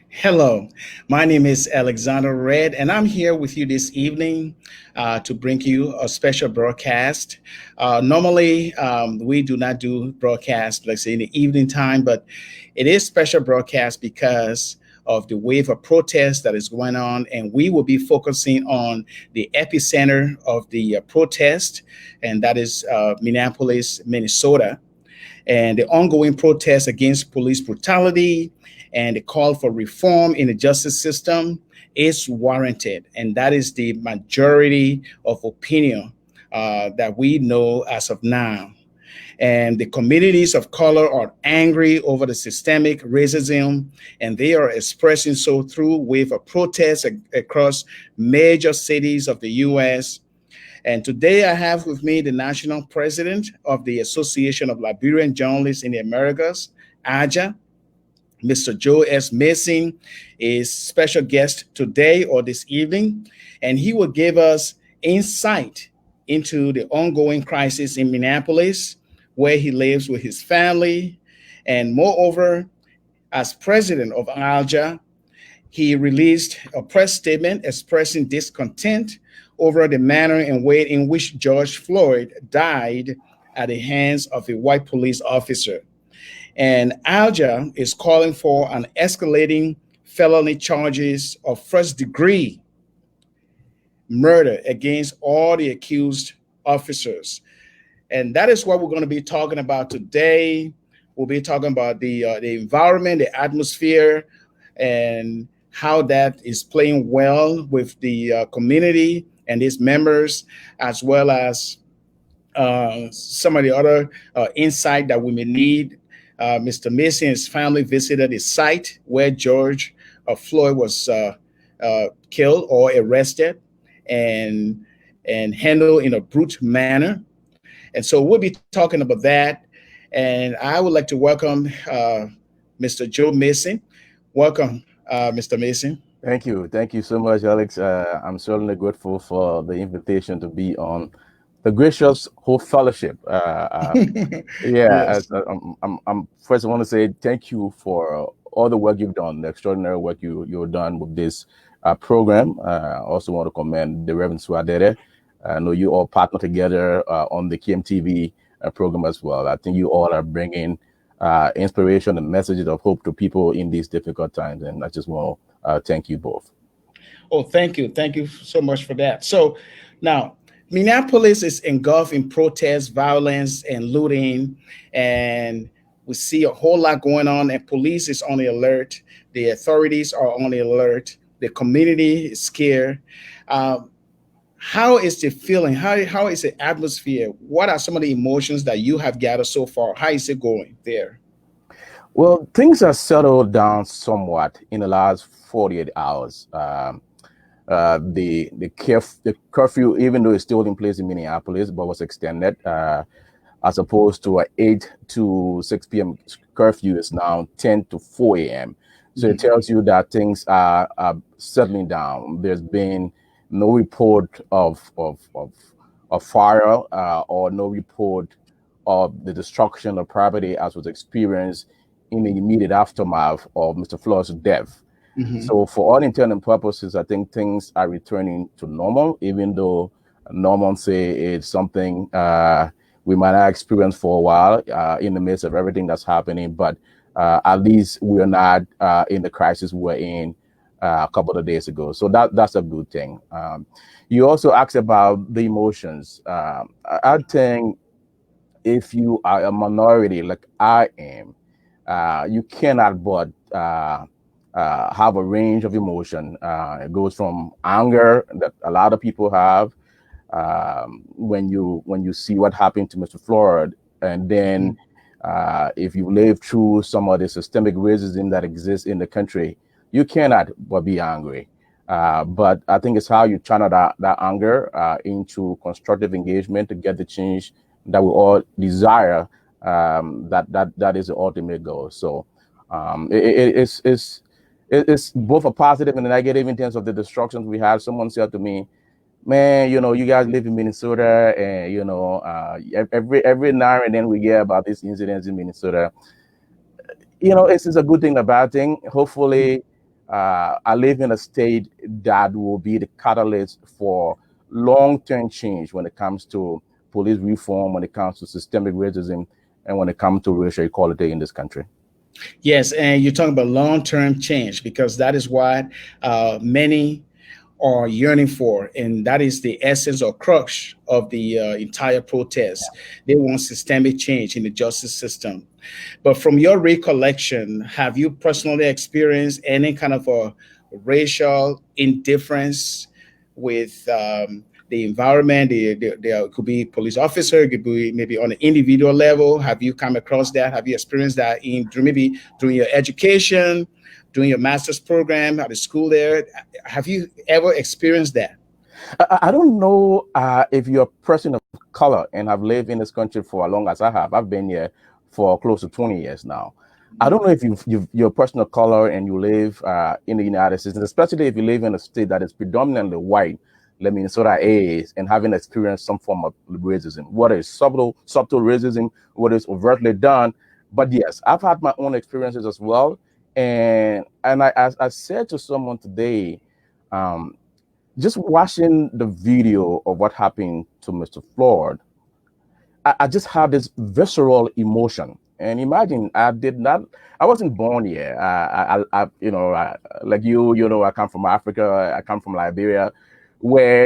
Hello, my name is Alexander Red, and I'm here with you this evening to bring you a special broadcast. Normally, we do not do broadcast, let's say in the evening time, but it is special broadcast because of the wave of protest that is going on, and we will be focusing on the epicenter of the protest, and that is Minneapolis, Minnesota, and the ongoing protests against police brutality and the call for reform in the justice system is warranted. And that is the majority of opinion that we know as of now. And the communities of color are angry over the systemic racism, and they are expressing so through wave of protests across major cities of the U.S. And today I have with me the national president of the Association of Liberian Journalists in the Americas, ALJA, Mr. Joe S. Mason, is special guest today or this evening, and he will give us insight into the ongoing crisis in Minneapolis, where he lives with his family. And moreover, as president of ALJA, he released a press statement expressing discontent over the manner and way in which George Floyd died at the hands of a white police officer. And ALJA is calling for an escalating felony charges of first degree murder against all the accused officers. And that is what we're going to be talking about today. We'll be talking about the environment, the atmosphere, and how that is playing well with the community and its members, as well as some of the other insight that we may need. Mr. Mason and his family visited the site where George Floyd was killed or arrested and handled in a brute manner. And so we'll be talking about that. And I would like to welcome Mr. Joe Mason. Welcome, Mr. Mason. Thank you. Thank you so much, Alex. I'm certainly grateful for the invitation to be on the Gracious Hope Fellowship. Yeah, Yes. I'm first I want to say thank you for all the work you've done, the extraordinary work you've done with this program. I also want to commend the Reverend Swadere. I know you all partner together on the KMTV program as well. I think you all are bringing inspiration and messages of hope to people in these difficult times, and I just want to thank you both. Oh, thank you. Thank you so much for that. So now, Minneapolis is engulfed in protests, violence, and looting. And we see a whole lot going on, and police is on the alert. The authorities are on the alert. The community is scared. Um, how is the feeling? How is the atmosphere? What are some of the emotions that you have gathered so far? How is it going there? Well, things have settled down somewhat in the last 48 hours. The curfew, even though it's still in place in Minneapolis, but was extended as opposed to a 8 to 6 p.m. curfew is now 10 to 4 a.m. So it Mhm. tells you that things are settling down. There's been no report of fire or no report of the destruction of property as was experienced in the immediate aftermath of Mr. Floyd's death. Mhm. So, for all intent and purposes, I think things are returning to normal, even though normal say it's something we might not experience for a while in the midst of everything that's happening. But at least we're not in the crisis we were in a couple of days ago. So that's a good thing. You also asked about the emotions. I think if you are a minority like I am, you cannot but have a range of emotion. It goes from anger that a lot of people have when you see what happened to Mr. Floyd, and then if you live through some of the systemic racism that exists in the country, you cannot but be angry. But I think it's how you channel that anger into constructive engagement to get the change that we all desire. That is the ultimate goal. So it's both a positive and a negative in terms of the destructions we have. Someone said to me, man, you guys live in Minnesota, and every now and then we hear about these incidents in Minnesota. It's a good thing, a bad thing. Hopefully, I live in a state that will be the catalyst for long-term change when it comes to police reform, when it comes to systemic racism, and when it comes to racial equality in this country. Yes, and you're talking about long-term change because that is what many are yearning for, and that is the essence or crux of the entire protest. They want systemic change in the justice system. But from your recollection, have you personally experienced any kind of a racial indifference with the environment? There could be police officer, it could be maybe on an individual level. Have you come across that? Have you experienced that in maybe during your education, during your master's program at the school there? Have you ever experienced that? I don't know if you're a person of color and have lived in this country for as long as I have. I've been here for close to 20 years now. I don't know if you're a person of color and you live in the United States, and especially if you live in a state that is predominantly white, like Minnesota is, and having experienced some form of racism, whether it's subtle racism, whether it's overtly done. But yes, I've had my own experiences as well. And as I said to someone today, um, just watching the video of what happened to Mr. Floyd, I just have this visceral emotion. And imagine, I wasn't born here. Like I come from Africa. I come from Liberia, where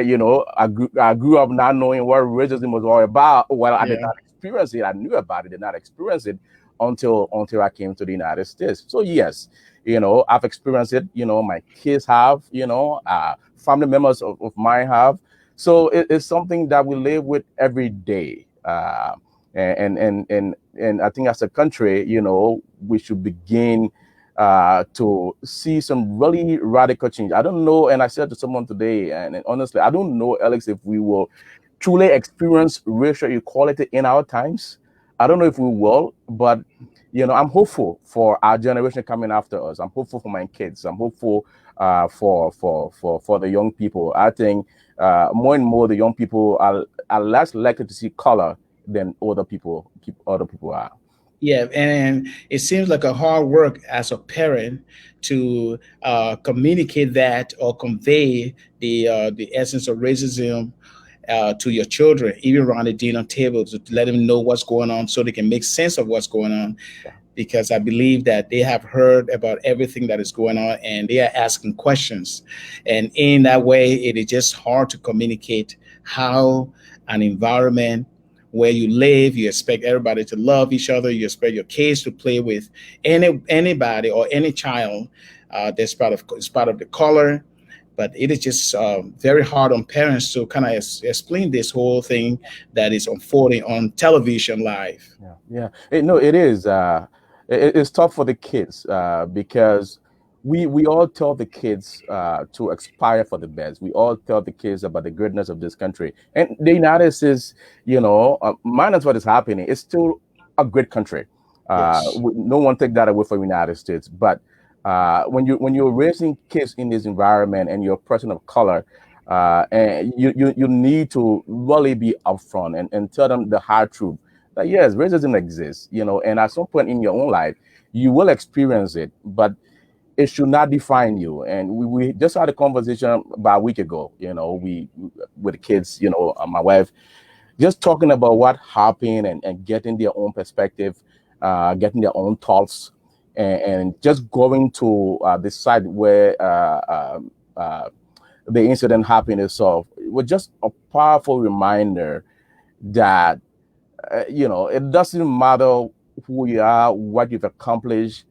I grew up not knowing what racism was all about. Well, I did Yeah. not experience it. I knew about it, did not experience it until I came to the United States. So yes, I've experienced it. My kids have. Family members of mine have. So it's something that we live with every day. And I think as a country, we should begin to see some really radical change. I don't know, and I said to someone today, and honestly, I don't know, Alex, if we will truly experience racial equality in our times. I don't know if we will, but I'm hopeful for our generation coming after us. I'm hopeful for my kids. I'm hopeful for the young people. I think more and more the young people are less likely to see color than other people are. Yeah, and it seems like a hard work as a parent to communicate that or convey the essence of racism to your children, even around the dinner table, to let them know what's going on, so they can make sense of what's going on. Yeah. Because I believe that they have heard about everything that is going on and they are asking questions, and in that way, it is just hard to communicate how an environment where you live, you expect everybody to love each other, you expect your kids to play with anybody or any child that's part of the color. But it is just very hard on parents to kind of explain this whole thing that is unfolding on television live. Yeah, yeah. No, it is. It's tough for the kids because we all tell the kids to aspire for the best. We all tell the kids about the greatness of this country, and the United States, minus what is happening, it's still a great country. Yes. No one take that away from the United States, but when you're raising kids in this environment and you're a person of color, and you need to really be upfront and tell them the hard truth that yes, racism exists, and at some point in your own life, you will experience it, but it should not define you. And we just had a conversation about a week ago, we with the kids, my wife, just talking about what happened and getting their own perspective, getting their own thoughts, and just going to the site where the incident happened itself. It was just a powerful reminder that it doesn't matter who you are, what you've accomplished.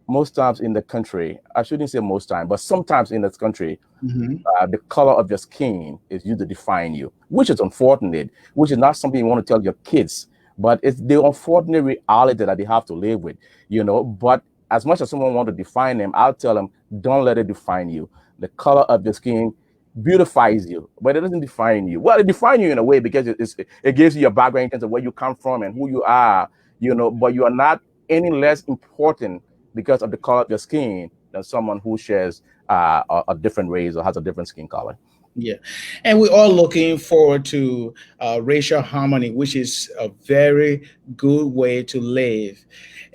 Most times in the country, I shouldn't say most times, but sometimes in this country, Hmm. the color of your skin is used to define you, which is unfortunate, which is not something you want to tell your kids, but it's the unfortunate reality that they have to live with. But as much as someone want to define them, I'll tell them, don't let it define you. The color of your skin beautifies you, but it doesn't define you. Well, it defines you in a way because it gives you your background in terms of where you come from and who you are, but you are not any less important because of the color of your skin than someone who shares a different race or has a different skin color. Yeah, and we're all looking forward to racial harmony, which is a very good way to live.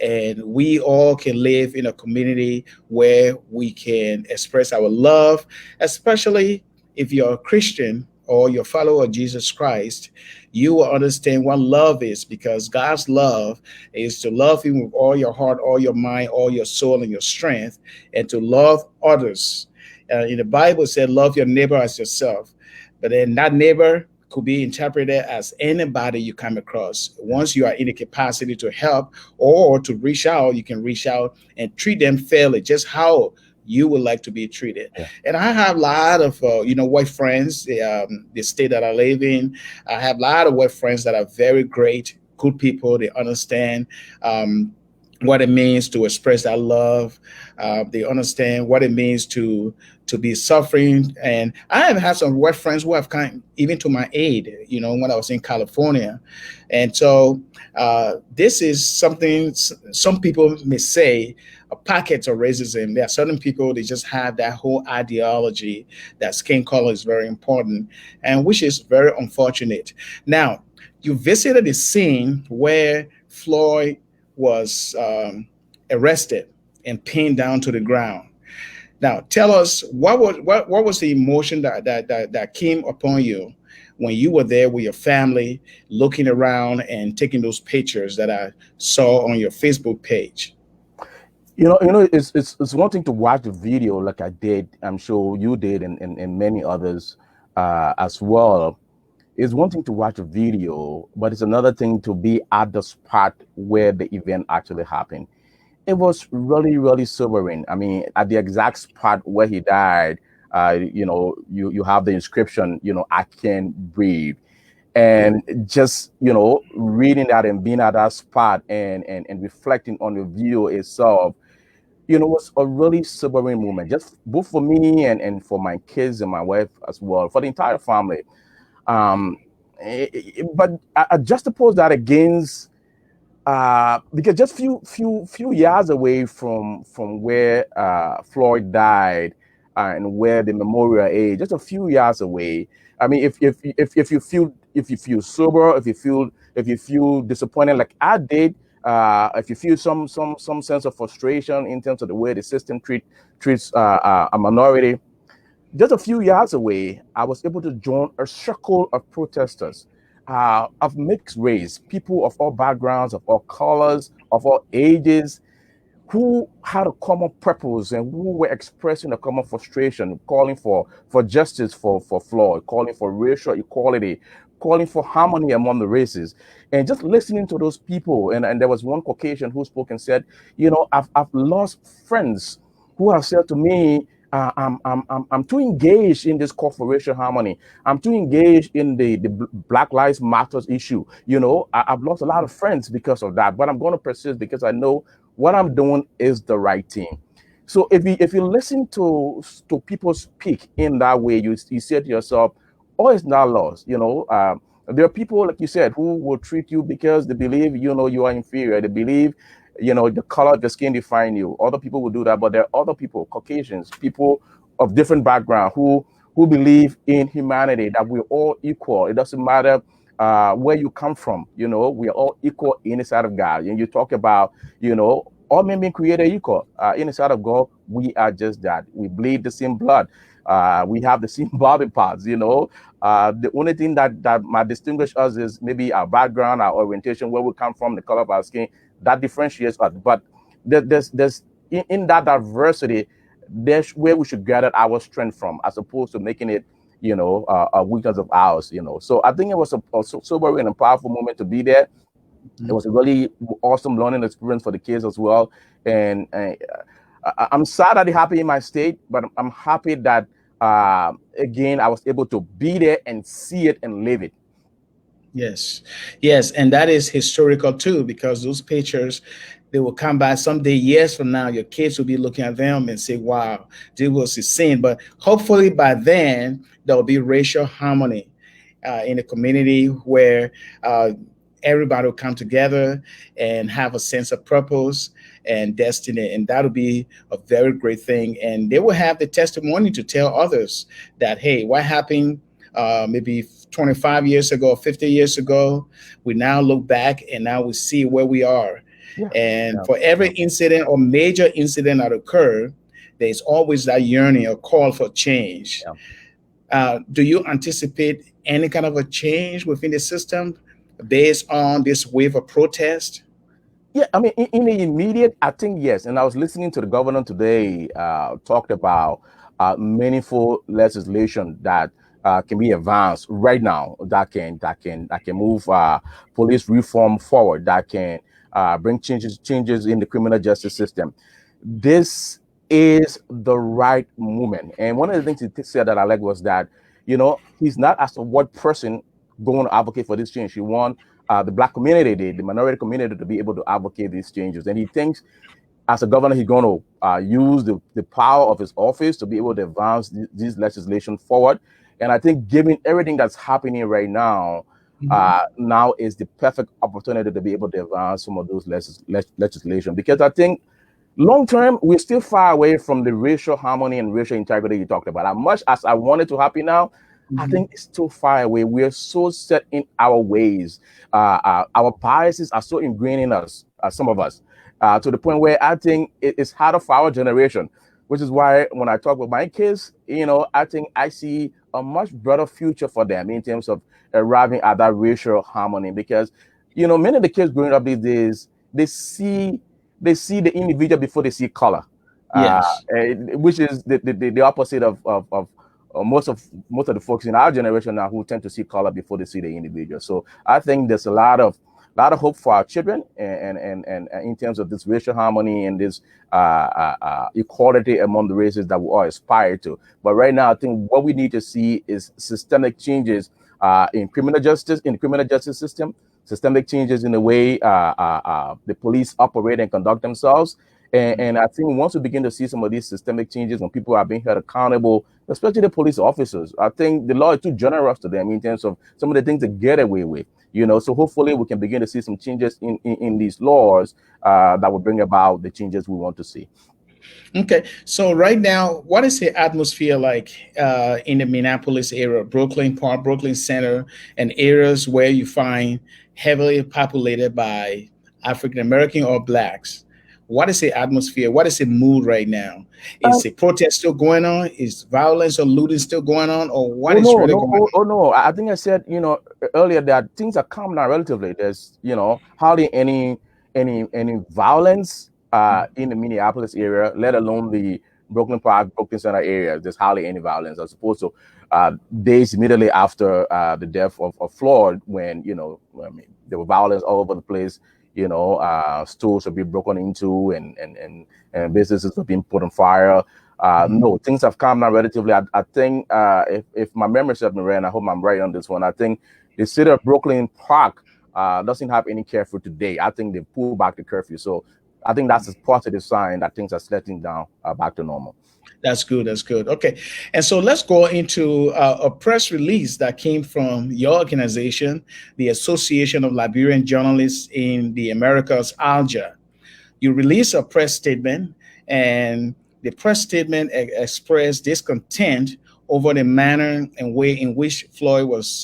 And we all can live in a community where we can express our love, especially if you're a Christian or you're a follower of Jesus Christ. You will understand what love is, because God's love is to love Him with all your heart, all your mind, all your soul, and your strength, and to love others. In the Bible, it said, "Love your neighbor as yourself." But then that neighbor could be interpreted as anybody you come across. Once you are in the capacity to help or to reach out, you can reach out and treat them fairly, just how you would like to be treated. Yeah. And I have a lot of, white friends, the state that I live in. I have a lot of white friends that are very great, good people. They understand. What it means to express that love. They understand what it means to be suffering. And I have had some white friends who have come even to my aid, when I was in California. And so this is something some people may say a pocket of racism. There are certain people, they just have that whole ideology that skin color is very important, and which is very unfortunate. Now, you visited the scene where Floyd was arrested and pinned down to the ground. Now, tell us what was the emotion that came upon you when you were there with your family, looking around and taking those pictures that I saw on your Facebook page. It's one thing to watch the video like I did. I'm sure you did, and many others as well. It's one thing to watch a video, but it's another thing to be at the spot where the event actually happened. It was really, really sobering. I mean, at the exact spot where he died, you have the inscription, "I can't breathe." And just, reading that and being at that spot and reflecting on the video itself, was a really sobering moment, just both for me and for my kids and my wife as well, for the entire family. Um, but I juxtapose that against because just few years away from where Floyd died and where the memorial is, just a few years away. I mean, if you feel sober, if you feel disappointed like I did, if you feel some sense of frustration in terms of the way the system treats a minority, just a few years away, I was able to join a circle of protesters of mixed race, people of all backgrounds, of all colors, of all ages, who had a common purpose and who were expressing a common frustration, calling for justice for Floyd, calling for racial equality, calling for harmony among the races. And just listening to those people, and there was one Caucasian who spoke and said, I've lost friends who have said to me, I'm too engaged in this call for racial harmony. I'm too engaged in the Black Lives Matters issue. I've lost a lot of friends because of that, but I'm going to persist because I know what I'm doing is the right thing. So if you listen to people speak in that way, you say to yourself, "Oh, it's not lost." There are people, like you said, who will treat you because they believe you are inferior. They believe the color of the skin define you. Other people will do that, but there are other people, Caucasians, people of different background who believe in humanity, that we're all equal. It doesn't matter where you come from. We are all equal in the sight of God. And you talk about all men being created equal in the sight of God. We are just that. We bleed the same blood. We have the same body parts. The only thing that might distinguish us is maybe our background, our orientation, where we come from, the color of our skin. That differentiates us. But there's in that diversity, that's where we should gather our strength from, as opposed to making it a weakness of ours. So I think it was a sobering and powerful moment to be there. It was a really awesome learning experience for the kids as well. And I'm sad that it happened in my state, but I'm happy that again I was able to be there and see it and live it. Yes, yes, and that is historical too, because those pictures, they will come back someday, years from now. Your kids will be looking at them and say, "Wow, this was a sin." But hopefully by then there will be racial harmony in a community where uh, everybody will come together and have a sense of purpose and destiny, and that'll be a very great thing. And they will have the testimony to tell others that, hey, what happened maybe 25 years ago, 50 years ago, we now look back and now we see where we are. Yeah. And Yeah. for every incident or major incident that occur, there's always that yearning or call for change. Yeah. Do you anticipate any kind of a change within the system based on this wave of protest? Yeah, I mean, in the immediate, I think yes. And I was listening to the governor today, talked about meaningful legislation that can be advanced right now, that can move police reform forward, that can bring changes in the criminal justice system. This is the right movement. And one of the things he said that I like was that, he's not as a what person going to advocate for this change. He want the black community, the minority community, to be able to advocate these changes. And he thinks as a governor, he's going to use the power of his office to be able to advance this legislation forward. And I think given everything that's happening right now, now is the perfect opportunity to be able to advance some of those legislation. Because I think long term, we're still far away from the racial harmony and racial integrity you talked about. As much as I want it to happen now, I think it's still far away. We're so set in our ways. Our biases are so ingrained in us, some of us, to the point where I think it's harder for our generation, which is why when I talk with my kids, I think I see a much brighter future for them in terms of arriving at that racial harmony. Because, many of the kids growing up these days, they see the individual before they see color, Yes. which is the opposite of most of the folks in our generation now, who tend to see color before they see the individual. So I think there's a lot of hope for our children, and in terms of this racial harmony and this equality among the races that we all aspire to. But right now, I think what we need to see is systemic changes in the criminal justice system, systemic changes in the way the police operate and conduct themselves. And I think once we begin to see some of these systemic changes, when people are being held accountable, especially the police officers, I think the law is too generous to them in terms of some of the things they get away with. So hopefully we can begin to see some changes in these laws that will bring about the changes we want to see. Okay, so right now, what is the atmosphere like in the Minneapolis area, Brooklyn Park, Brooklyn Center, and areas where you find heavily populated by African American or blacks? What is the atmosphere? What is the mood right now? Is Um, the protest still going on? Is violence or looting still going on? Or what oh is no, really no, going oh, on? oh no! I think I said earlier that things are calm now relatively. There's hardly any violence in the Minneapolis area, let alone the Brooklyn Park, Brooklyn Center area. There's hardly any violence as opposed to days immediately after the death of Floyd, when I mean, there were violence all over the place. Stores were being broken into, and businesses were being put on fire. Mhm. No, things have calmed down relatively. I think if my memory serves me right, and I hope I'm right on this one, I think the city of Brooklyn Park doesn't have any curfew today. I think they pulled back the curfew. So I think that's a positive sign that things are settling down back to normal. That's good. That's good. Okay. And so let's go into a press release that came from your organization, the Association of Liberian Journalists in the Americas, ALJA. You released a press statement, and the press statement expressed discontent over the manner and way in which Floyd was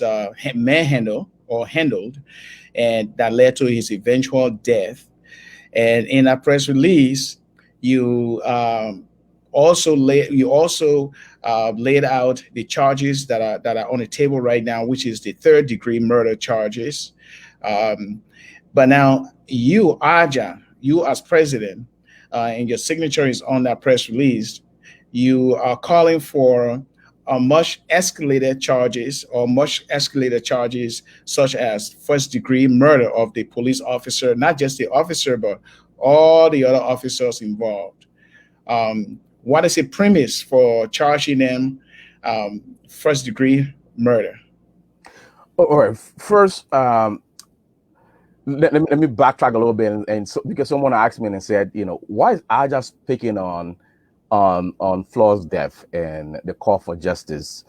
manhandled or handled, and that led to his eventual death. And in that press release, you laid out the charges that are on the table right now, which is the third degree murder charges. Um, but now you, Aja, you as president, and your signature is on that press release. You are calling for much escalated charges, such as first degree murder of the police officer, not just the officer, but all the other officers involved. What is the premise for charging them first degree murder? All right. First, let me backtrack a little bit, and so, because someone asked me and said, why is I just picking on Floyd's death and the call for justice?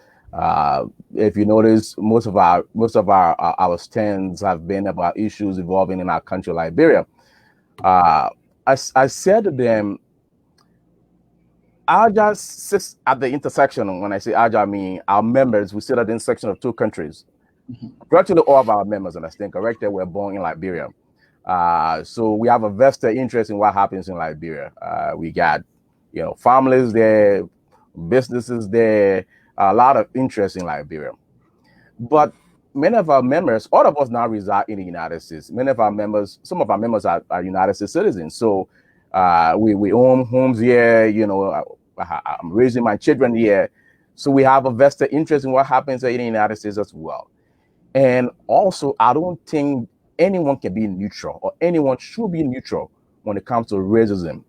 If you notice, most of our stands have been about issues evolving in our country, Liberia. I said to them, ALJA sits at the intersection. When I say ALJA, I mean our members. We sit at the intersection of two countries. Virtually all of our members, and I stand corrected, were born in Liberia. So we have a vested interest in what happens in Liberia. We got, families there, businesses there, a lot of interest in Liberia. But many of our members, all of us now reside in the United States. Some of our members are United States citizens. So we own homes here. I'm raising my children here. So we have a vested interest in what happens in the United States as well. And also, I don't think anyone can be neutral, or anyone should be neutral when it comes to racism.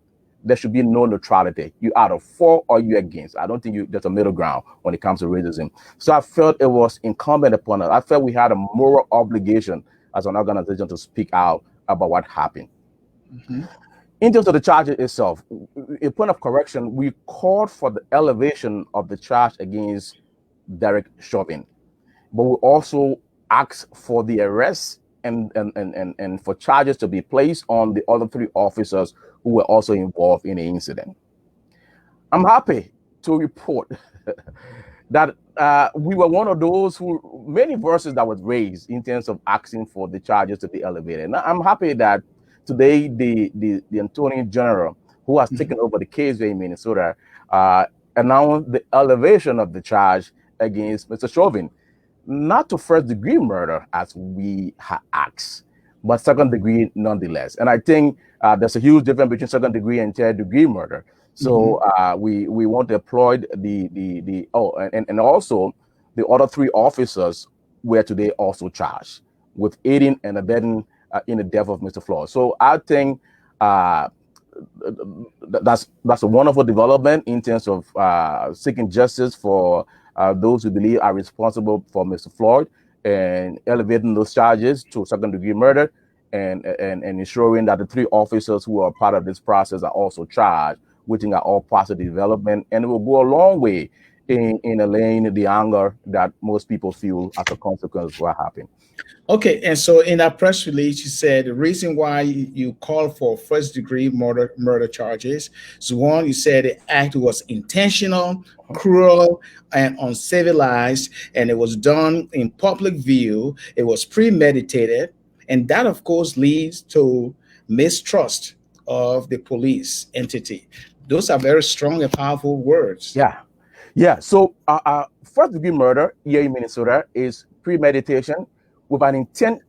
There should be no neutrality. You either for or you against. I don't think there's a middle ground when it comes to racism. So I felt it was incumbent upon us. I felt we had a moral obligation as an organization to speak out about what happened. In terms of the charge itself, a point of correction, we called for the elevation of the charge against Derek Chauvin, but we also asked for the arrest and for charges to be placed on the other 3 officers who were also involved in the incident. I'm happy to report that we were one of those many voices that was raised in terms of asking for the charges to be elevated. Now, I'm happy that today the Attorney General, who has taken over the case in Minnesota, announced the elevation of the charge against Mr. Chauvin, not to first-degree murder as we had asked, but second-degree nonetheless. And I think there's a huge difference between second-degree and third-degree murder. So we want to applaud and also the other 3 officers were today also charged with aiding and abetting in the death of Mr. Floyd. So I think that's a wonderful development in terms of seeking justice for those who believe are responsible for Mr. Floyd, and elevating those charges to second-degree murder, and ensuring that the 3 officers who are part of this process are also charged, which are all positive development, and it will go a long way in allaying the anger that most people feel as a consequence of what happened. Okay, and so in that press release, you said the reason why you called for first-degree murder charges is, one, you said the act was intentional, cruel, and uncivilized, and it was done in public view. It was premeditated, and that, of course, leads to mistrust of the police entity. Those are very strong and powerful words. Yeah. So first-degree murder here in Minnesota is premeditation with an intent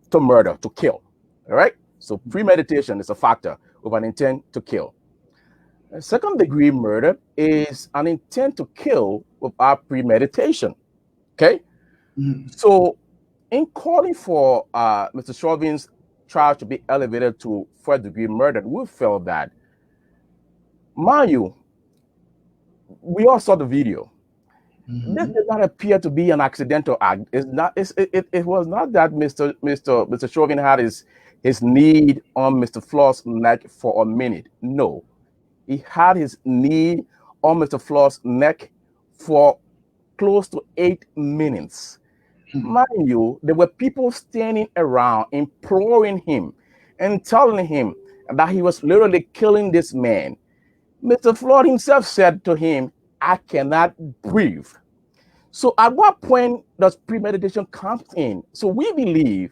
to murder, to kill. All right? So premeditation is a factor with an intent to kill. Second-degree murder is an intent to kill without premeditation. Okay? So in calling for Mr. Chauvin's charge to be elevated to first-degree murder, we felt that, mind you, we all saw the video. This did not appear to be an accidental act. It was not that Mr. Chauvin had his knee on Mr. Floyd's neck for a minute. No, he had his knee on Mr. Floyd's neck for close to 8 minutes. Mind you, there were people standing around imploring him and telling him that he was literally killing this man. Mr. Floyd himself said to him, "I cannot breathe." So at what point does premeditation come in? So we believe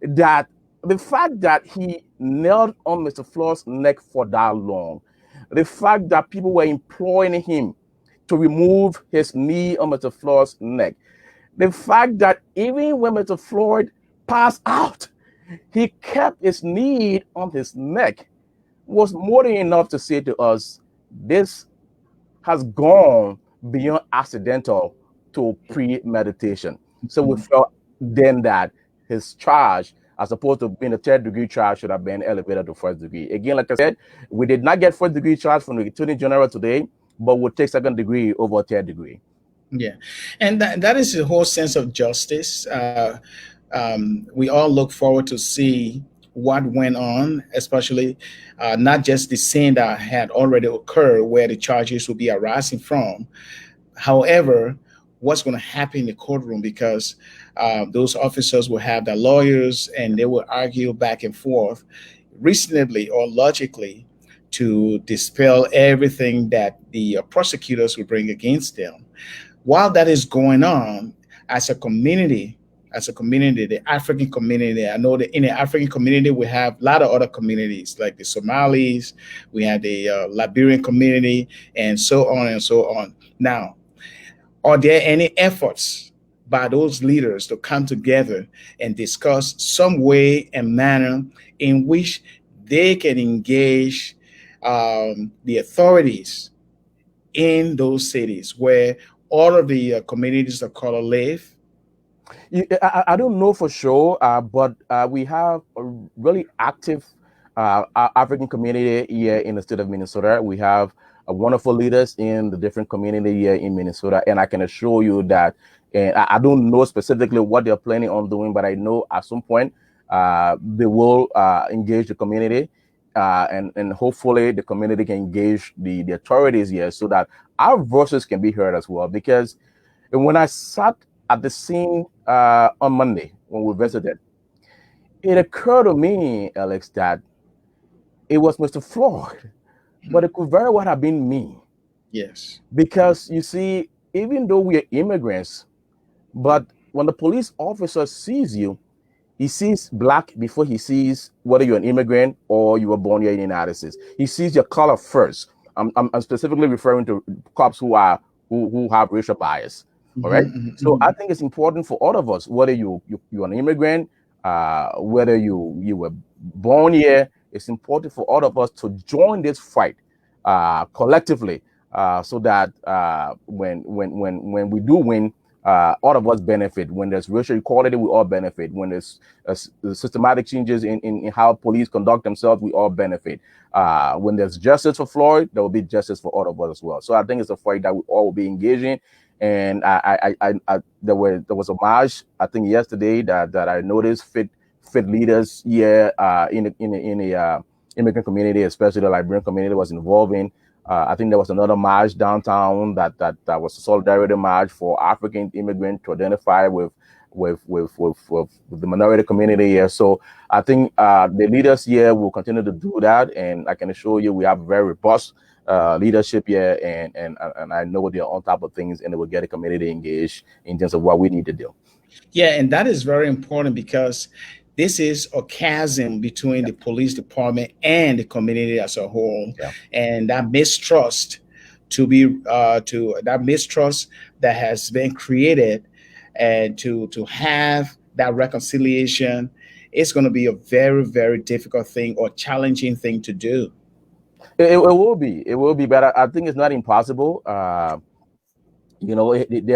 that the fact that he knelt on Mr. Floyd's neck for that long, the fact that people were imploring him to remove his knee on Mr. Floyd's neck, the fact that even when Mr. Floyd passed out, he kept his knee on his neck, was more than enough to say to us, this has gone beyond accidental to premeditation. So we felt then that his charge, as opposed to being a third-degree charge, should have been elevated to first-degree. Again, like I said, we did not get first-degree charge from the Attorney General today, but we'll take second-degree over third-degree. Yeah, and that is the whole sense of justice. We all look forward to see what went on, especially not just the scene that had already occurred where the charges will be arising from. However, what's going to happen in the courtroom, because those officers will have their lawyers and they will argue back and forth reasonably or logically to dispel everything that the prosecutors will bring against them. While that is going on, as a community, the African community, I know that in the African community, we have a lot of other communities like the Somalis, we have the Liberian community, and so on and so on. Now, are there any efforts by those leaders to come together and discuss some way and manner in which they can engage the authorities in those cities where all of the communities of color live? I don't know for sure, but we have a really active African community here in the state of Minnesota. We have wonderful leaders in the different community here in Minnesota, and I can assure you that. And I don't know specifically what they're planning on doing, but I know at some point they will engage the community, and hopefully the community can engage the authorities here so that our voices can be heard as well. Because when I sat at the scene on Monday when we visited, it occurred to me, Alex, that it was Mr. Floyd, but it could very well have been me. Yes. Because you see, even though we are immigrants, but when the police officer sees you, he sees black before he sees whether you're an immigrant or you were born here in the United States. He sees your color first. I'm specifically referring to cops who have racial bias. All right. So I think it's important for all of us, whether you're an immigrant, whether you were born here, it's important for all of us to join this fight collectively, so that when we do win, all of us benefit. When there's racial equality, we all benefit. When there's systematic changes in how police conduct themselves, we all benefit. When there's justice for Floyd, there will be justice for all of us as well. So I think it's a fight that we all will be engaging. And there was a march, I think yesterday, that I noticed fit leaders here in the immigrant community, especially the Liberian community, was involved in. I think there was another march downtown that was a solidarity march for African immigrants to identify with the minority community here. So I think the leaders here will continue to do that, and I can assure you we have very robust leadership here, and I know they're on top of things, and they will get the community engaged in terms of what we need to do. Yeah, and that is very important because this is a chasm between the police department and the community as a whole, Yeah. and that mistrust to that mistrust that has been created, and to have that reconciliation, it's going to be a very, very difficult thing or challenging thing to do. It will be, but I think it's not impossible. There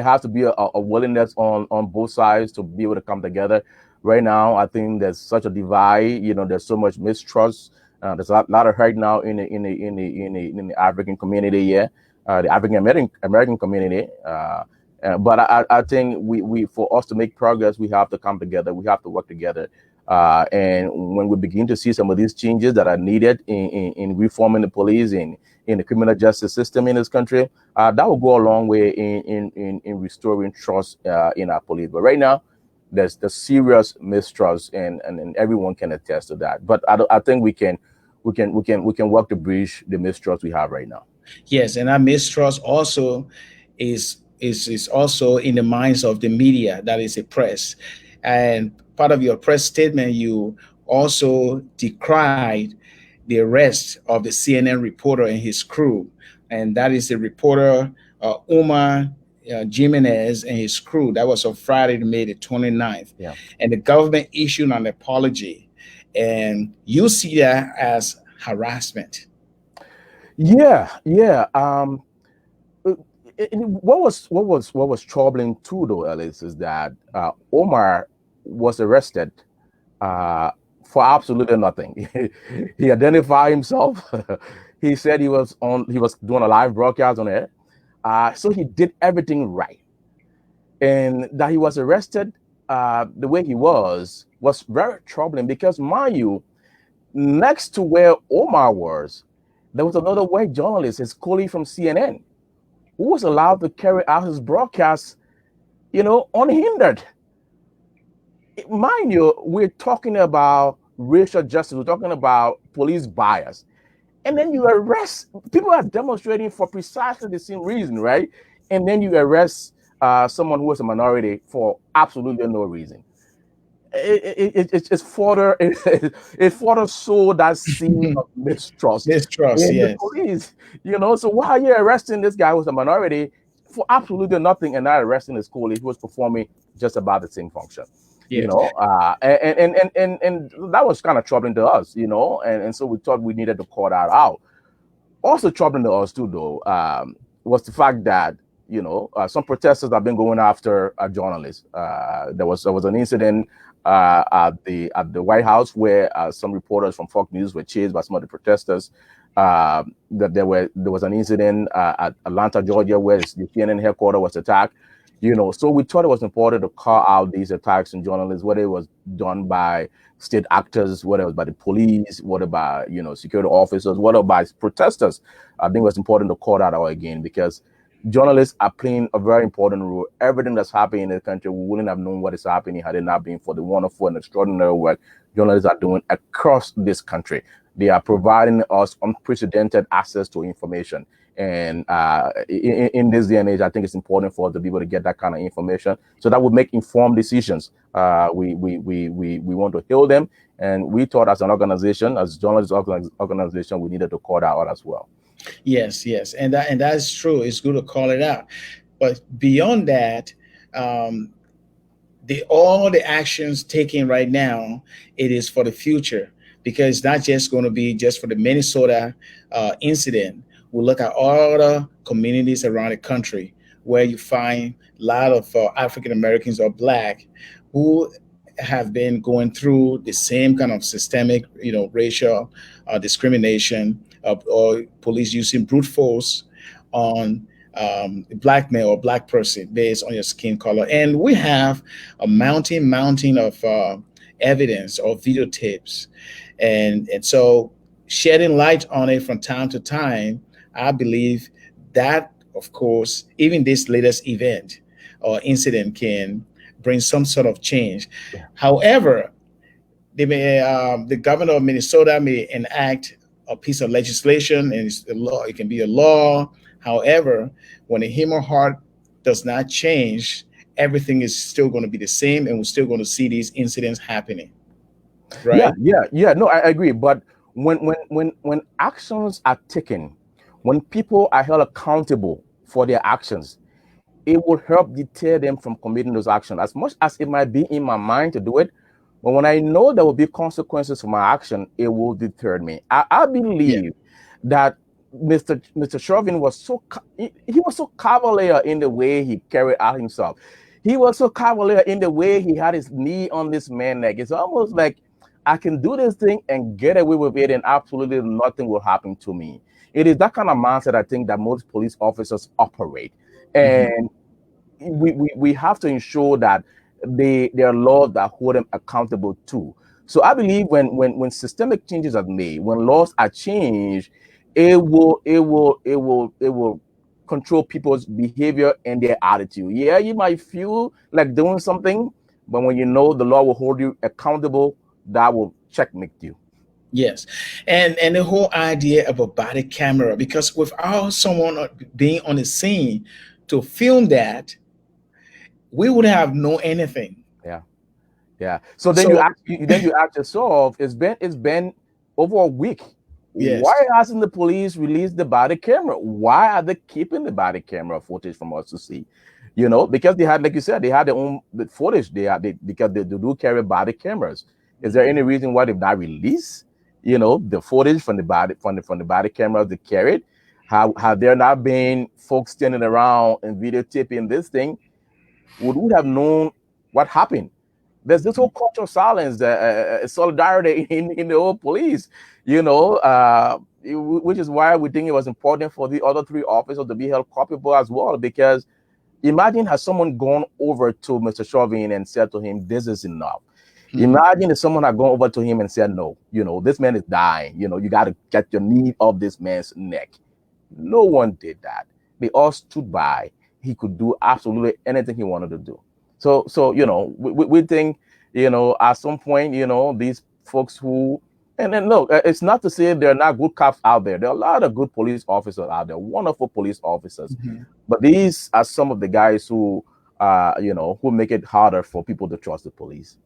has to be a willingness on both sides to be able to come together. Right now, I think there's such a divide. There's so much mistrust. There's a lot of hurt now in the African community here, the African American community. But I think we for us to make progress, we have to come together. We have to work together. And when we begin to see some of these changes that are needed in reforming the police, in the criminal justice system in this country, that will go a long way in restoring trust in our police. But right now, there's the serious mistrust, and everyone can attest to that. But I think we can work to bridge the mistrust we have right now. Yes, and that mistrust also is also in the minds of the media, that is the press. And part of your press statement, you also decried the arrest of the CNN reporter and his crew, and that is the reporter Omar Jimenez and his crew. That was on Friday, May the 29th. Yeah. And the government issued an apology, and you see that as harassment. Yeah. What was troubling too, though, Alice, is that Omar was arrested for absolutely nothing. He identified himself. He said he was doing a live broadcast on air. So he did everything right, and that he was arrested the way he was very troubling, because, mind you, next to where Omar was, there was another white journalist, his colleague from CNN, who was allowed to carry out his broadcast unhindered. Mind you, we're talking about racial justice, we're talking about police bias, and then you arrest people are demonstrating for precisely the same reason, right? And then you arrest someone who is a minority for absolutely no reason. It's further it further sow that seed of mistrust Mistrust, in the yes. police. So why are you arresting this guy who's a minority for absolutely nothing and not arresting his colleague who was performing just about the same function? Yes. And that was kind of troubling to us, and so we thought we needed to call that out. Also troubling to us too, though, was the fact that some protesters have been going after a journalist. There was an incident at the White House where some reporters from Fox News were chased by some of the protesters. That there was an incident at Atlanta, Georgia, where the CNN headquarters was attacked. So we thought it was important to call out these attacks on journalists, whether it was done by state actors, whether it was by the police, whether by security officers, whether by protesters. I think it was important to call that out again because journalists are playing a very important role. Everything that's happening in the country, we wouldn't have known what is happening had it not been for the wonderful and extraordinary work journalists are doing across this country. They are providing us unprecedented access to information. And in this day and age, I think it's important for us to be able to get that kind of information so that would make informed decisions. We want to heal them. And we thought as an organization, as a journalist organization, we needed to call that out as well. Yes, yes, and that's true. It's good to call it out, but beyond that, um, the all the actions taken right now, it is for the future because it's not just going to be just for the Minnesota incident. We look at all the communities around the country where you find a lot of African Americans or Black who have been going through the same kind of systemic, racial discrimination or police using brute force on black male or black person based on your skin color. And we have a mountain of evidence or videotapes. And so shedding light on it from time to time, I believe that, of course, even this latest event or incident can bring some sort of change. Yeah. However, the governor of Minnesota may enact a piece of legislation, and it's a law. It can be a law. However, when the human heart does not change, everything is still going to be the same, and we're still going to see these incidents happening. Yeah, Right? yeah, yeah. No, I agree. But when actions are taken, when people are held accountable for their actions, it will help deter them from committing those actions. As much as it might be in my mind to do it, but when I know there will be consequences for my action, it will deter me. I Yeah. believe that Mr. Chauvin was he was so cavalier in the way he carried out himself. He was so cavalier in the way he had his knee on this man's neck. It's almost like I can do this thing and get away with it, and absolutely nothing will happen to me. It is that kind of mindset I think that most police officers operate, Hmm. and we have to ensure that there are laws that hold them accountable too. So I believe when systemic changes are made, when laws are changed, it will control people's behavior and their attitude. Yeah, you might feel like doing something, but when you know the law will hold you accountable, that will checkmate you. Yes, and the whole idea of a body camera, because without someone being on the scene to film that, we would have known anything. Yeah. Yeah. So then you So ask yourself, it's been over a week. Why yes, hasn't the police released the body camera? Why are they keeping the body camera footage from us to see? Because they had, like you said, they had their own the footage. Because they do carry body cameras. Is there any reason why they've not released, the footage from the body cameras they carried? Have there not been folks standing around and videotaping this thing? Would have known what happened. There's this whole culture of silence, solidarity in the whole police, which is why we think it was important for the other three officers to be held culpable as well. Because imagine has someone gone over to Mr. Chauvin and said to him, "This is enough." mhm, Imagine if someone had gone over to him and said, "No, this man is dying. You got to get your knee off this man's neck." No one did that. They all stood by. he could do absolutely anything he wanted to do. So we think, at some point, these folks who, and then look, it's not to say there are not good cops out there. There are a lot of good police officers out there, wonderful police officers, Mhm. but these are some of the guys who, who make it harder for people to trust the police.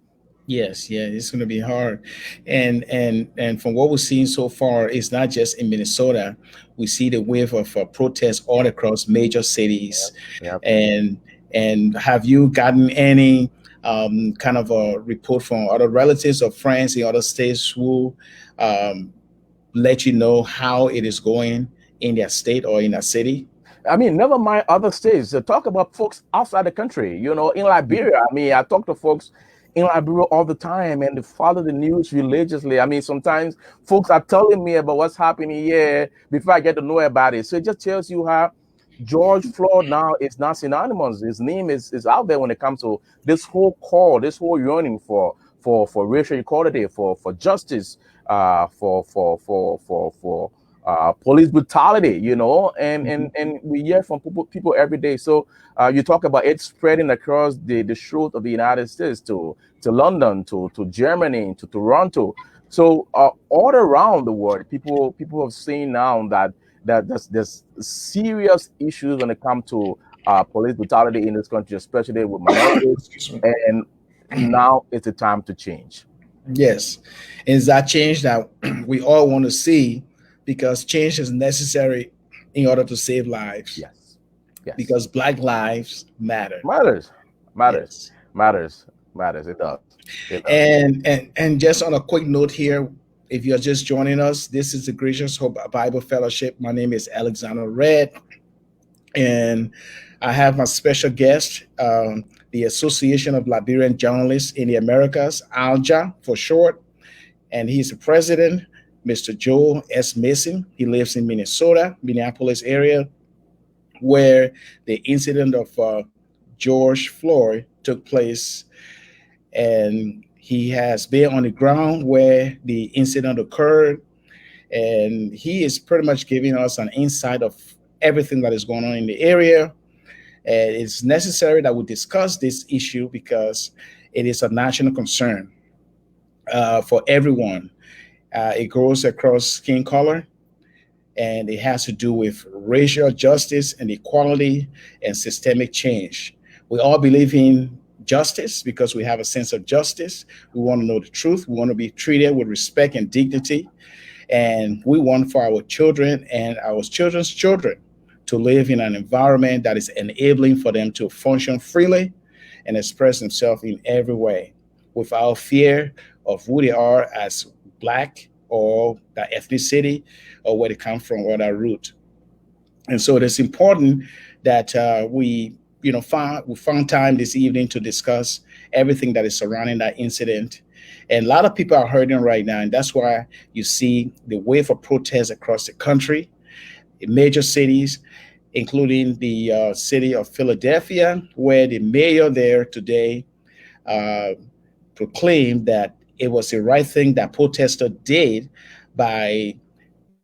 Yes, yeah, it's going to be hard, and from what we've seen so far, it's not just in Minnesota. We see the wave of protests all across major cities, Yeah. and have you gotten any kind of a report from other relatives or friends in other states who um, let you know how it is going in their state or in a city? I mean, never mind other states. Talk about folks outside the country. In Liberia. I mean, I talk to folks in Liberia all the time, and they follow the news religiously. I mean, sometimes folks are telling me about what's happening here before I get to know about it. So it just tells you how George Floyd now is not synonymous. His name is out there when it comes to this whole call, this whole yearning for racial equality, for justice, for police brutality, and we hear from people every day. So you talk about it spreading across the truth of the United States to London, to Germany, to Toronto. So all around the world, people have seen now that there's serious issues when it comes to police brutality in this country, especially with minorities. Excuse me. And now it's the time to change. Yes, and it's that change that we all want to see, because change is necessary in order to save lives, Yes, yes, because Black lives matter. matters, matters, Yes. matters, matters. It does. It does. And just on a quick note here, if you're just joining us, this is the Gracious Hope Bible Fellowship. My name is Alexander Red, and I have my special guest, the Association of Liberian Journalists in the Americas, ALJA for short, and he's the president, Mr. Joe S. Mason. He lives in Minnesota, Minneapolis area, where the incident of George Floyd took place, and he has been on the ground where the incident occurred, and he is pretty much giving us an insight of everything that is going on in the area. And it's necessary that we discuss this issue because it is a national concern for everyone. It goes across skin color, and it has to do with racial justice and equality and systemic change. We all believe in justice because we have a sense of justice. We want to know the truth. We want to be treated with respect and dignity. And we want for our children and our children's children to live in an environment that is enabling for them to function freely and express themselves in every way without fear of who they are as Black or their ethnicity or where they come from or their root. And so it's important that we found time this evening to discuss everything that is surrounding that incident. And a lot of people are hurting right now, and that's why you see the wave of protests across the country in major cities, including the city of Philadelphia, where the mayor there today uh, proclaimed that it was the right thing that protesters did by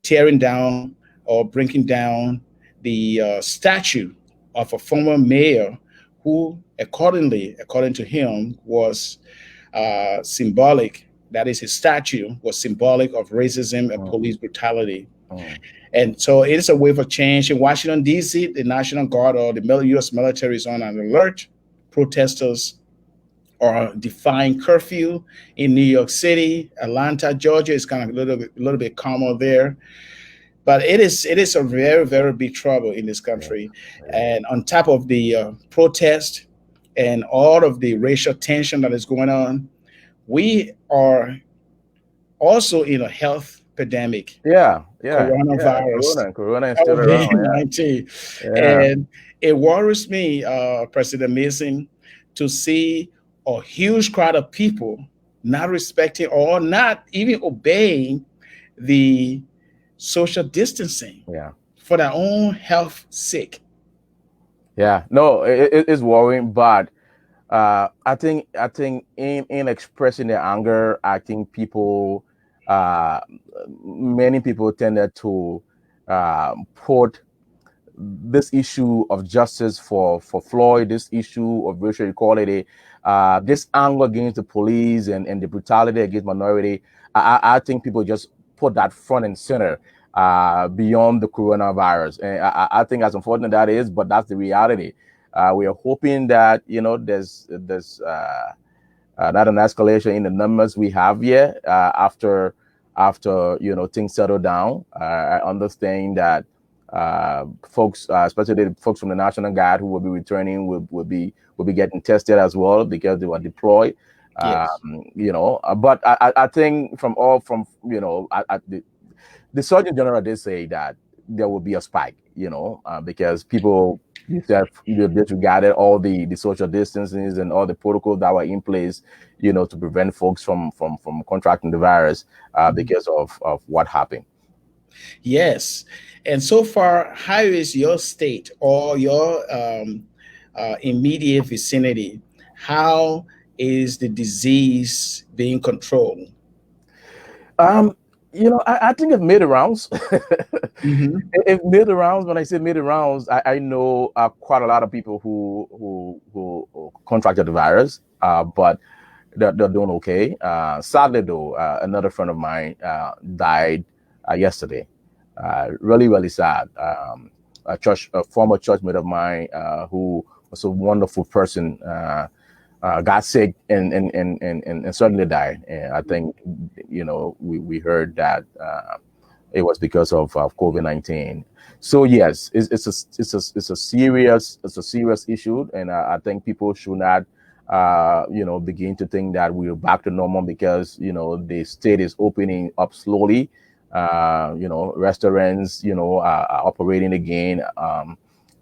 tearing down or breaking down the statue of a former mayor who, according to him, was symbolic. That is, his statue was symbolic of racism and Mm, police brutality. mm. And so it is a wave of change. In Washington, D.C., the National Guard or the U.S. military is on an alert. Protesters are defying curfew in New York City. Atlanta, Georgia is kind of a little bit calmer there. But it is a very, very big trouble in this Yes, country. it is. And on top of the protest and all of the racial tension that is going on, we are also in a health pandemic, Yeah, yeah, yeah. coronavirus, Corona is still COVID around. 19. Yeah, yeah. And it worries me, President Mason, to see a huge crowd of people not respecting or not even obeying the social distancing Yeah. for their own health sake. Yeah. No, it's worrying, but I think in expressing their anger, I think uh, many people tended to put this issue of justice for Floyd, this issue of racial equality, this anger against the police and the brutality against minority, I think people just put that front and center beyond the coronavirus. And I think as unfortunate that is, but that's the reality. We are hoping that, there's not an escalation in the numbers we have here after things settle down. I understand that folks, especially the folks from the National Guard who will be returning, will be getting tested as well because they were deployed. Yes. But I think the Surgeon General did say that there will be a spike, because people disregarded all the social distances and all the protocols that were in place, to prevent folks from contracting the virus because of what happened. Yes. And so far, how is your state or your immediate vicinity? How is the disease being controlled? Um, I think it made the rounds. Hmm. It made the rounds. When I say made the rounds, I know quite a lot of people who contracted the virus, but they're doing okay. Sadly, though, another friend of mine died yesterday. Really, really sad. A former church mate of mine who was a wonderful person. Got sick and suddenly died. And I think we heard that it was because of COVID-19. So yes, it's a serious issue, and I think people should not begin to think that we're back to normal because the state is opening up slowly. Restaurants are operating again,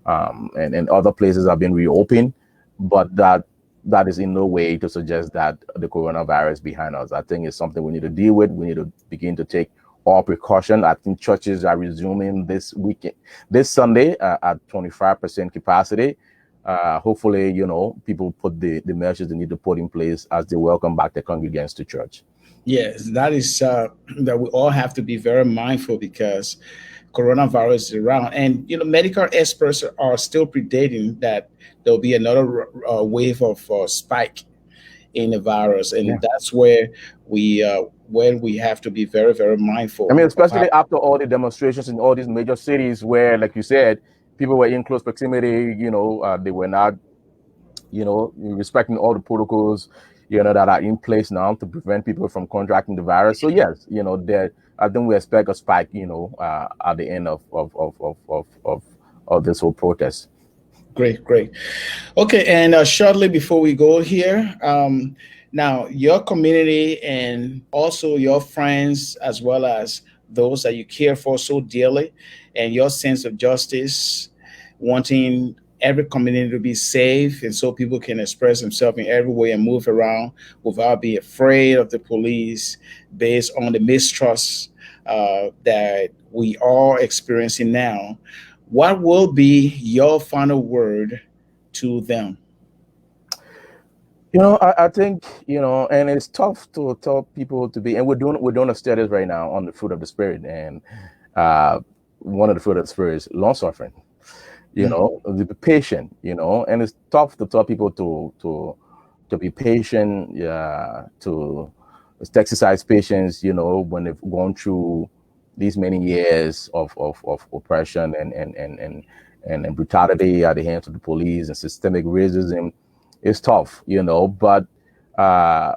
and other places have been reopened, but that is in no way to suggest that the coronavirus behind us. I think it's something we need to deal with. We need to begin to take all precaution. I think churches are resuming this weekend, this Sunday at 25% capacity. Hopefully, people put the measures they need to put in place as they welcome back the congregants to church. Yes, that is that we all have to be very mindful because coronavirus is around, and medical experts are still predicting that there'll be another wave of spike in the virus, Yeah. and that's where we have to be very, very I mindful mean, of how. especially after all the demonstrations in all these major cities where, like you said, people were in close proximity, they were not respecting all the protocols, that are in place now to prevent people from contracting the virus. So yes, there I think we expect a spike, at the end of this whole protest. Great, great. Okay, and shortly before we go here, now your community and also your friends, as well as those that you care for so dearly, and your sense of justice, wanting every community to be safe, and so people can express themselves in every way and move around without being afraid of the police, based on the mistrust that we are experiencing now. What will be your final word to them? I think, and it's tough to tell people to be, and we're doing a studies right now on the fruit of the spirit, and uh, one of the fruit of the spirit is long suffering. Mm. To be patient. And it's tough to tell people to be patient, to exercise patience. When they've gone through these many years of oppression and brutality at the hands of the police and systemic racism. It's tough, but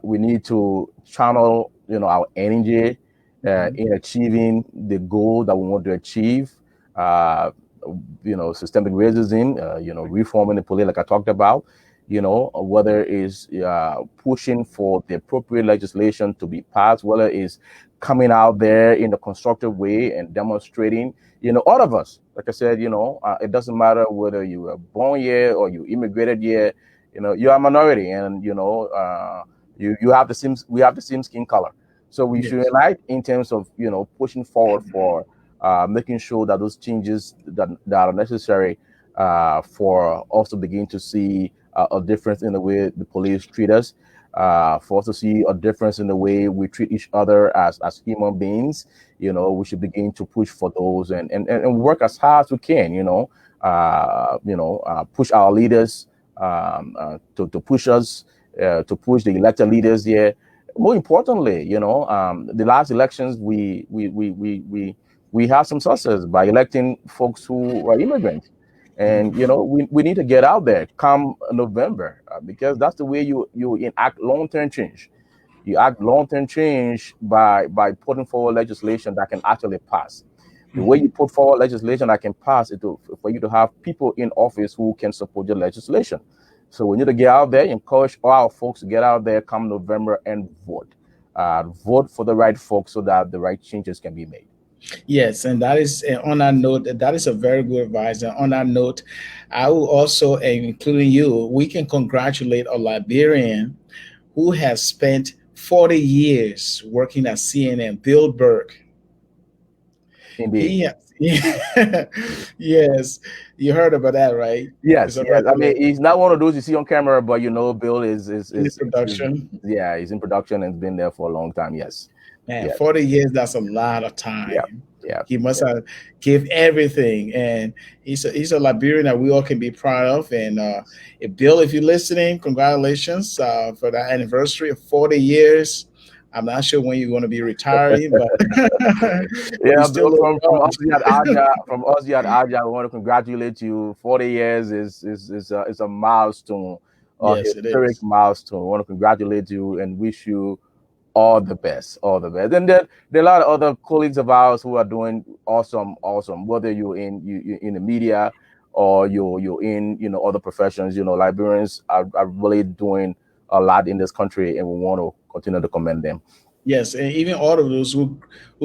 we need to channel, our energy Mhm. in achieving the goal that we want to achieve. Uh, Systemic racism, reforming the police, like I talked about, whether it's pushing for the appropriate legislation to be passed, whether it's coming out there in a constructive way and demonstrating, all of us, like I said, it doesn't matter whether you were born here or you immigrated here, you're a minority, and you have the same, we have the same skin color, so we should Yes. unite in terms of pushing forward for making sure that those changes that are necessary for us to begin to see a difference in the way the police treat us, for us to see a difference in the way we treat each other as human beings. We should begin to push for those and work as hard as we can. push our leaders, to push us, to push the elected leaders here. More importantly, the last elections, we have some success by electing folks who are immigrants. And we need to get out there come November, because that's the way you enact long-term change. You act long-term change by putting forward legislation that can actually pass. The way you put forward legislation that can pass it for you to have people in office who can support your legislation. So we need to get out there, encourage all our folks to get out there come November and vote. Vote for the right folks so that the right changes can be made. Yes, and that is on that note, that is a very good advice. And on that note, I will also, including you, we can congratulate a Liberian who has spent 40 years working at CNN, Bill Burke. Indeed. He, yes, you heard about that, right? It's Yes, a yes. I mean, regular he's not one of those you see on camera, but Bill in the production. yeah, he's in production and has been there for a long time. Yes, Man, yes, 40 years, that's a lot of yeah, time. yeah, He must yeah. have give everything. And he's a Liberian that we all can be proud of. And if Bill, if you're listening, congratulations for that anniversary of 40 years. I'm not sure when you're going to be retiring, but but you Yeah, still Bill, look from young. us here at ALJA, we want to congratulate you. 40 years is a milestone, a Yes, it historic is. milestone. We want to congratulate you and wish you all the best, all the best. And there are a lot of other colleagues of ours who are doing awesome. Whether you in the media or you're in other professions, Liberians are really doing a lot in this country, and we want to continue to commend them. Yes, and even all of those who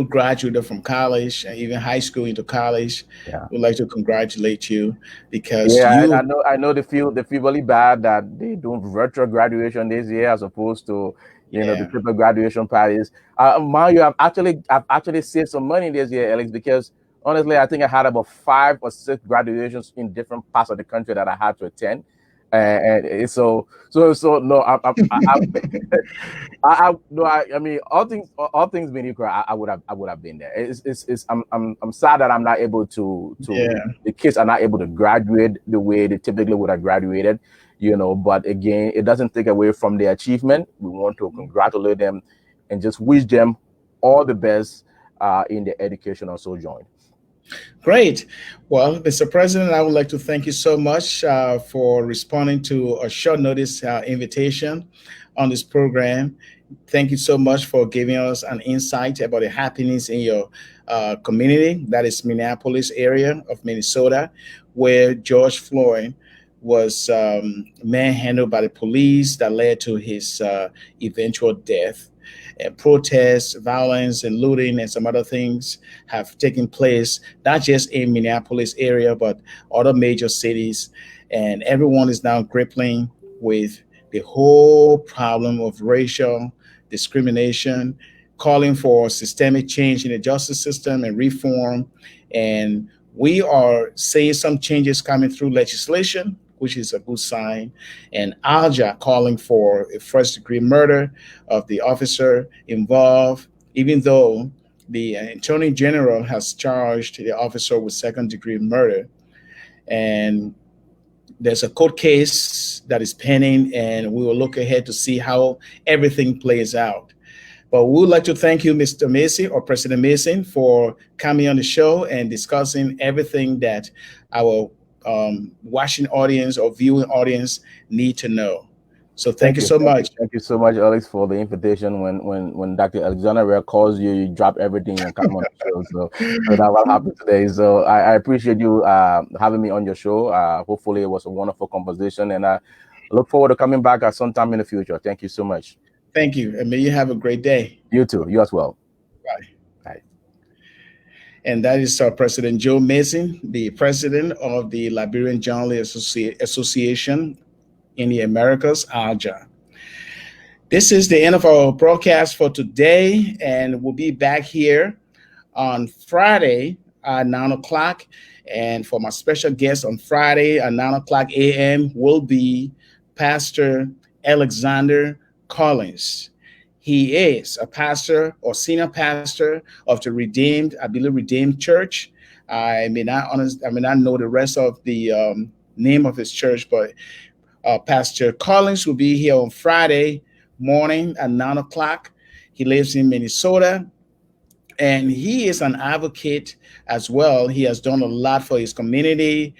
graduated from college, and even high school into college, Yeah. would like to congratulate you because Yeah, and you, I know they feel really bad that they do virtual graduation this year as opposed to the yeah, triple graduation parties. Mind you, I've actually saved some money this year, Alex, because honestly, I think I had about 5 or 6 graduations in different parts of the country that I had to attend, and so no, no, I mean, all things being equal, I would have been there. I'm sad that I'm not able to yeah. the kids are not able to graduate the way they typically would have graduated, but again, it doesn't take away from their achievement. We want to congratulate them and just wish them all the best in their educational sojourn. Great. Well, Mr. President, I would like to thank you so much for responding to a short notice invitation on this program. Thank you so much for giving us an insight about the happenings in your community, that is Minneapolis area of Minnesota, where George Floyd was manhandled by the police that led to his eventual death. And protests, violence, and looting, and some other things have taken place, not just in Minneapolis area, but other major cities. And everyone is now grappling with the whole problem of racial discrimination, calling for systemic change in the justice system and reform. And we are seeing some changes coming through legislation, which is a good sign. And ALJA calling for a first degree murder of the officer involved, even though the Attorney General has charged the officer with second degree murder. And there's a court case that is pending, and we will look ahead to see how everything plays out. But we would like to thank you, Mr. Mason or President Mason, for coming on the show and discussing everything that our watching audience or viewing audience need to know. So thank Thank you you, so thank you, much. thank you so much, Alex, for the invitation. When Dr. Alexander Rare calls you, you drop everything and come on the show. So that what happened today. So I appreciate you having me on your show. Hopefully, it was a wonderful conversation, and I look forward to coming back at some time in the future. Thank you so much. Thank you, and may you have a great day. You too. You as well. Bye. Bye. And that is President Joe Mason, the president of the Liberian Journalist Association in the Americas, ALJA. This is the end of our broadcast for today, and we'll be back here on Friday at 9 o'clock. And for my special guest on Friday at 9 o'clock a.m. will be Pastor Alexander Collins. He is a pastor or senior pastor of the Redeemed, I believe, Redeemed Church I may not know the rest of the name of his church, but Pastor Collins will be here on Friday morning at 9 o'clock. He lives in Minnesota, and he is an advocate as well. He has done a lot for his community.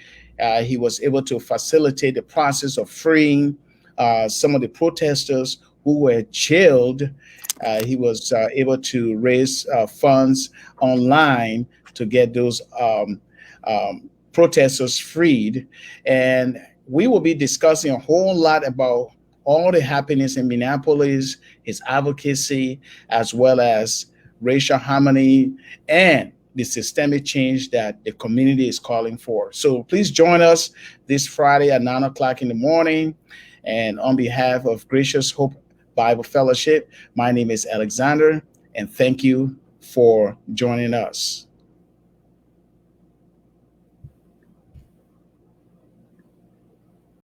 He was able to facilitate the process of freeing some of the protesters who were jailed. He was able to raise funds online to get those protesters freed. And we will be discussing a whole lot about all the happenings in Minneapolis, his advocacy, as well as racial harmony, and the systemic change that the community is calling for. So please join us this Friday at 9 o'clock in the morning. And on behalf of Gracious Hope Bible Fellowship, my name is Alexander, and thank you for joining us.